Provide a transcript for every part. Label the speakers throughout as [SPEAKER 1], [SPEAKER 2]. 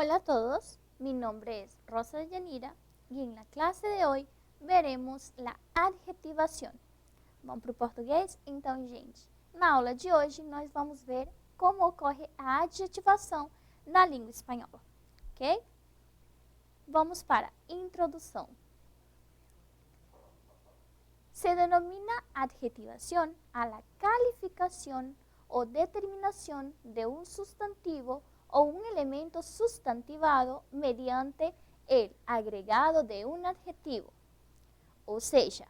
[SPEAKER 1] Hola a todos, mi nombre es Rosa Yanira y en la clase de hoje veremos a adjetivação. Vamos para o português? Então, gente, na aula de hoje nós vamos ver como ocorre a adjetivação na língua espanhola, ok? Vamos para a introdução. Se denomina adjetivación a la calificación o determinación de un sustantivo o un elemento sustantivado mediante el agregado de un adjetivo. Ou seja,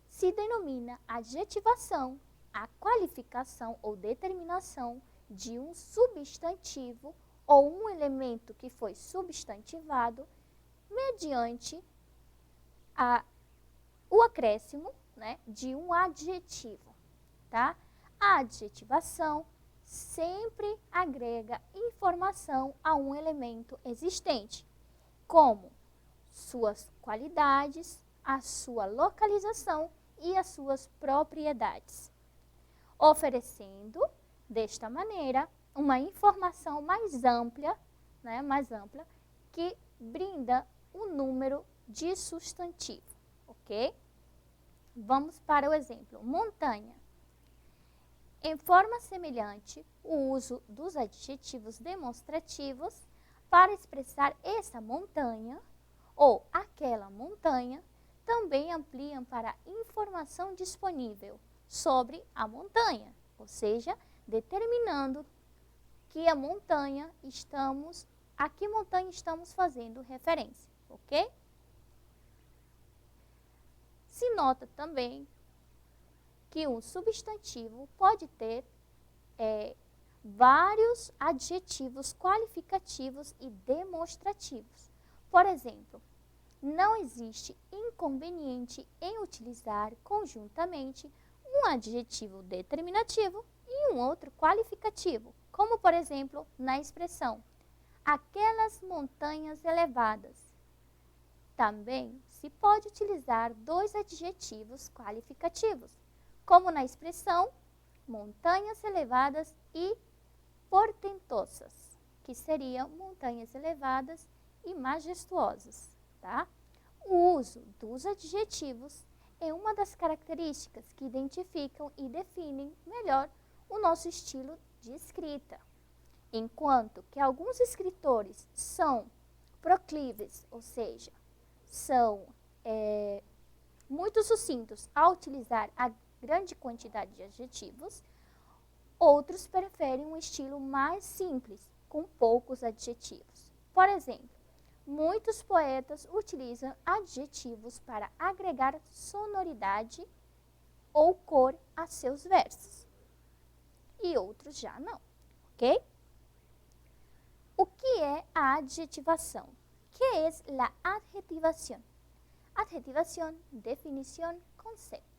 [SPEAKER 1] se denomina adjetivação a qualificação ou determinação de um substantivo ou um elemento que foi substantivado mediante o acréscimo, né, de um adjetivo, tá? A adjetivação sempre agrega informação a um elemento existente, como suas qualidades, a sua localização e as suas propriedades, oferecendo, desta maneira, uma informação mais ampla, que brinda o número de substantivo, ok? Vamos para o exemplo, montanha. Em forma semelhante, o uso dos adjetivos demonstrativos para expressar essa montanha ou aquela montanha também ampliam para a informação disponível sobre a montanha, ou seja, determinando que a montanha a que montanha estamos fazendo referência, ok? Se nota também que um substantivo pode ter vários adjetivos qualificativos e demonstrativos. Por exemplo, não existe inconveniente em utilizar conjuntamente um adjetivo determinativo e um outro qualificativo, como por exemplo na expressão aquelas montanhas elevadas. Também se pode utilizar dois adjetivos qualificativos, como na expressão montanhas elevadas e portentosas, que seriam montanhas elevadas e majestuosas, tá? O uso dos adjetivos é uma das características que identificam e definem melhor o nosso estilo de escrita. Enquanto que alguns escritores são proclives, ou seja, são muito sucintos ao utilizar a grande quantidade de adjetivos, outros preferem um estilo mais simples, com poucos adjetivos. Por exemplo, muitos poetas utilizam adjetivos para agregar sonoridade ou cor a seus versos, e outros já não, ok? O que é a adjetivação? ¿Qué es la adjetivación? Adjetivación, definición, concepto.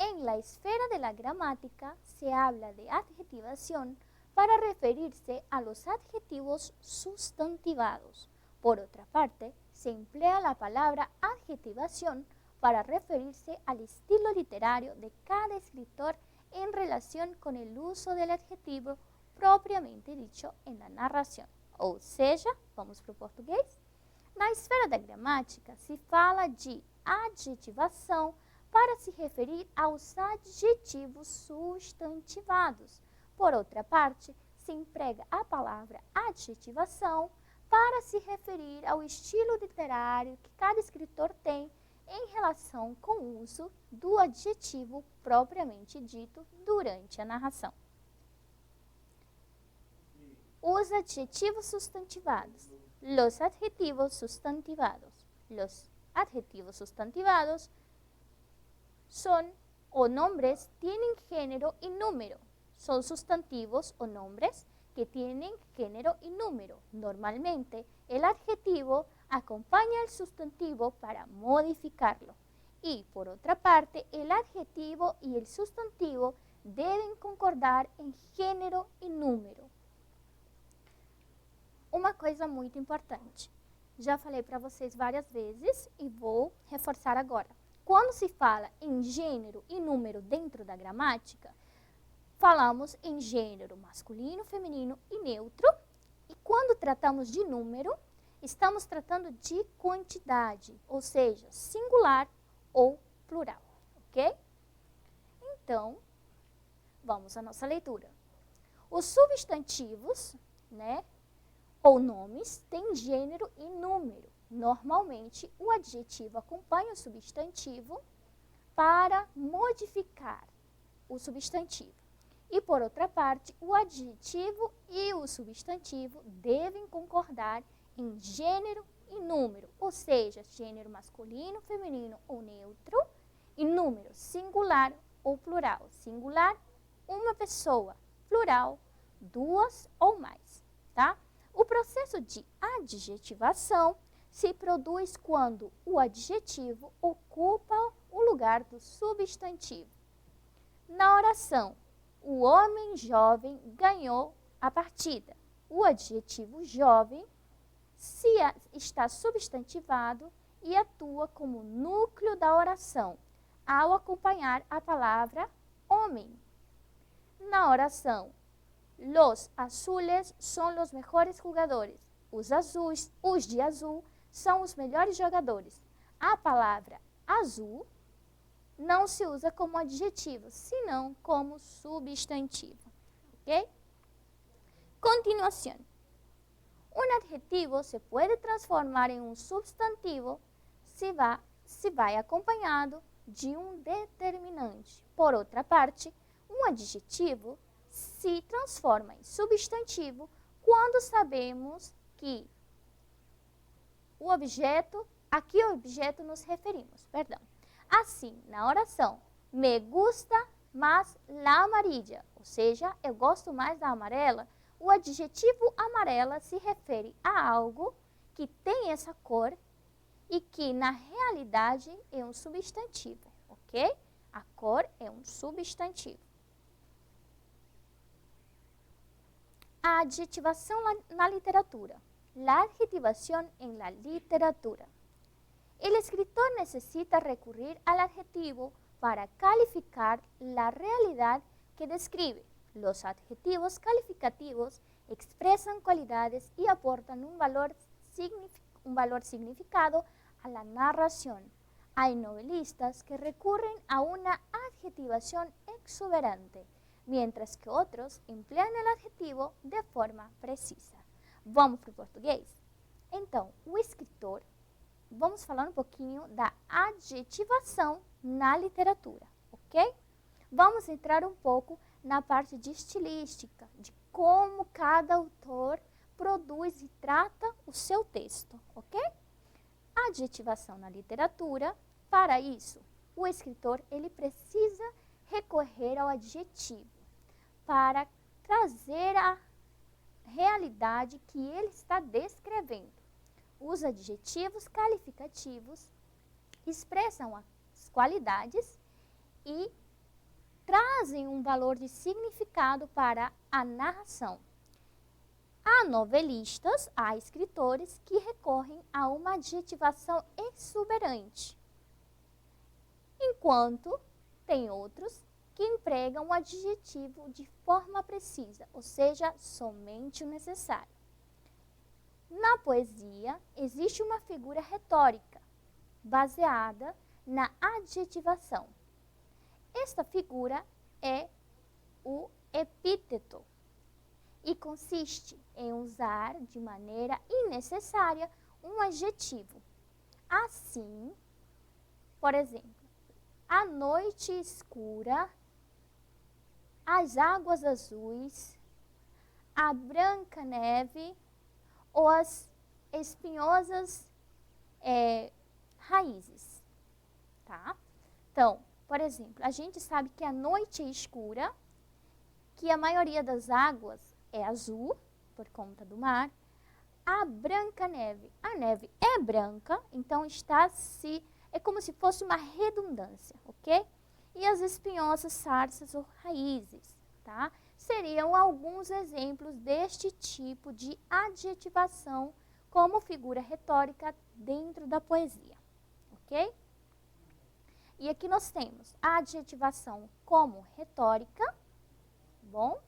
[SPEAKER 1] En la esfera de la gramática se habla de adjetivación para referirse a los adjetivos sustantivados. Por otra parte, se emplea la palabra adjetivación para referirse al estilo literario de cada escritor en relación con el uso del adjetivo propriamente dicho en la narración. Ou seja, vamos para o português? Na esfera da gramática se fala de adjetivação para se referir aos adjetivos substantivados. Por outra parte, se emprega a palavra adjetivação para se referir ao estilo literário que cada escritor tem em relação com o uso do adjetivo propriamente dito durante a narração. Os adjetivos substantivados. Los adjetivos sustantivados. Los adjetivos sustantivados son o nombres tienen género y número. Son sustantivos o nombres que tienen género y número. Normalmente, el adjetivo acompaña al sustantivo para modificarlo. Y, por otra parte, el adjetivo y el sustantivo deben concordar en género y número. Uma coisa muito importante. Já falei para vocês várias vezes e vou reforçar agora. Quando se fala em gênero e número dentro da gramática, falamos em gênero masculino, feminino e neutro. E quando tratamos de número, estamos tratando de quantidade, ou seja, singular ou plural, ok? Então, vamos à nossa leitura. Os substantivos, né, ou nomes, têm gênero e número. Normalmente, o adjetivo acompanha o substantivo para modificar o substantivo. E, por outra parte, o adjetivo e o substantivo devem concordar em gênero e número, ou seja, gênero masculino, feminino ou neutro, e número singular ou plural. Singular, uma pessoa, plural, duas ou mais, tá? O processo de adjetivação se produz quando o adjetivo ocupa o lugar do substantivo. Na oração, o homem jovem ganhou a partida. O adjetivo jovem está substantivado e atua como núcleo da oração, ao acompanhar a palavra homem. Na oração, los azules son los mejores jugadores. Os azuis, os de azul, são os melhores jogadores. A palavra azul não se usa como adjetivo, senão como substantivo. ¿Ok? Continuación. Un adjetivo se puede transformar en un substantivo se vai acompanhado de um determinante. Por outra parte, um adjetivo se transforma em substantivo quando sabemos que a que objeto nos referimos. Assim, na oração, me gusta más la amarilla, ou seja, eu gosto mais da amarela, o adjetivo amarela se refere a algo que tem essa cor e que, na realidade, é um substantivo, ok? A cor é um substantivo. A adjetivação na literatura. La adjetivación en la literatura. El escritor necesita recurrir al adjetivo para calificar la realidad que describe. Los adjetivos calificativos expresan cualidades y aportan un valor significado a la narración. Hay novelistas que recurren a una adjetivación exuberante, mientras que outros empleam el adjetivo de forma precisa. Vamos para o português? Então, o escritor, vamos falar um pouquinho da adjetivação na literatura, ok? Vamos entrar um pouco na parte de estilística, de como cada autor produz e trata o seu texto, ok? A adjetivação na literatura, para isso, o escritor ele precisa recorrer ao adjetivo para trazer a realidade que ele está descrevendo. Os adjetivos qualificativos expressam as qualidades e trazem um valor de significado para a narração. Há novelistas, há escritores que recorrem a uma adjetivação exuberante, enquanto tem outros que empregam o adjetivo de forma precisa, ou seja, somente o necessário. Na poesia, existe uma figura retórica baseada na adjetivação. Esta figura é o epíteto e consiste em usar de maneira innecessária um adjetivo. Assim, por exemplo, a noite escura, as águas azuis, a branca neve ou as espinhosas raízes, tá? Então, por exemplo, a gente sabe que a noite é escura, que a maioria das águas é azul, por conta do mar. A branca neve, a neve é branca, então é como se fosse uma redundância, ok? E as espinhosas sarças ou raízes, tá? Seriam alguns exemplos deste tipo de adjetivação como figura retórica dentro da poesia, ok? E aqui nós temos a adjetivação como retórica, bom?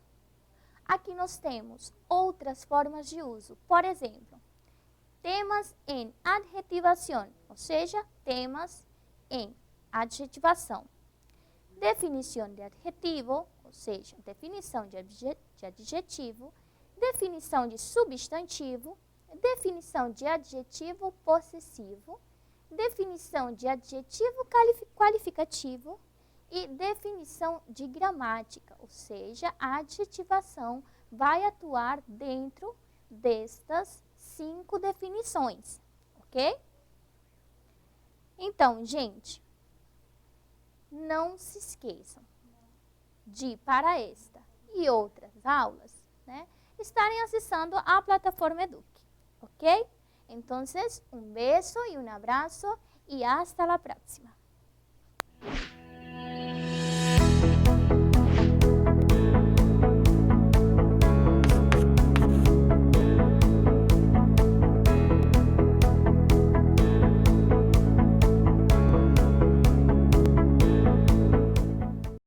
[SPEAKER 1] Aqui nós temos outras formas de uso. Por exemplo, temas em adjetivação, ou seja, temas em adjetivação. Definição de adjetivo, ou seja, definição de adjetivo. Definição de substantivo. Definição de adjetivo possessivo. Definição de adjetivo qualificativo. E definição de gramática, ou seja, a adjetivação vai atuar dentro destas 5 definições, ok? Então, gente, não se esqueçam de, para esta e outras aulas, né, estarem acessando a plataforma Eduque, ok? Então, um beijo e um abraço e hasta la próxima.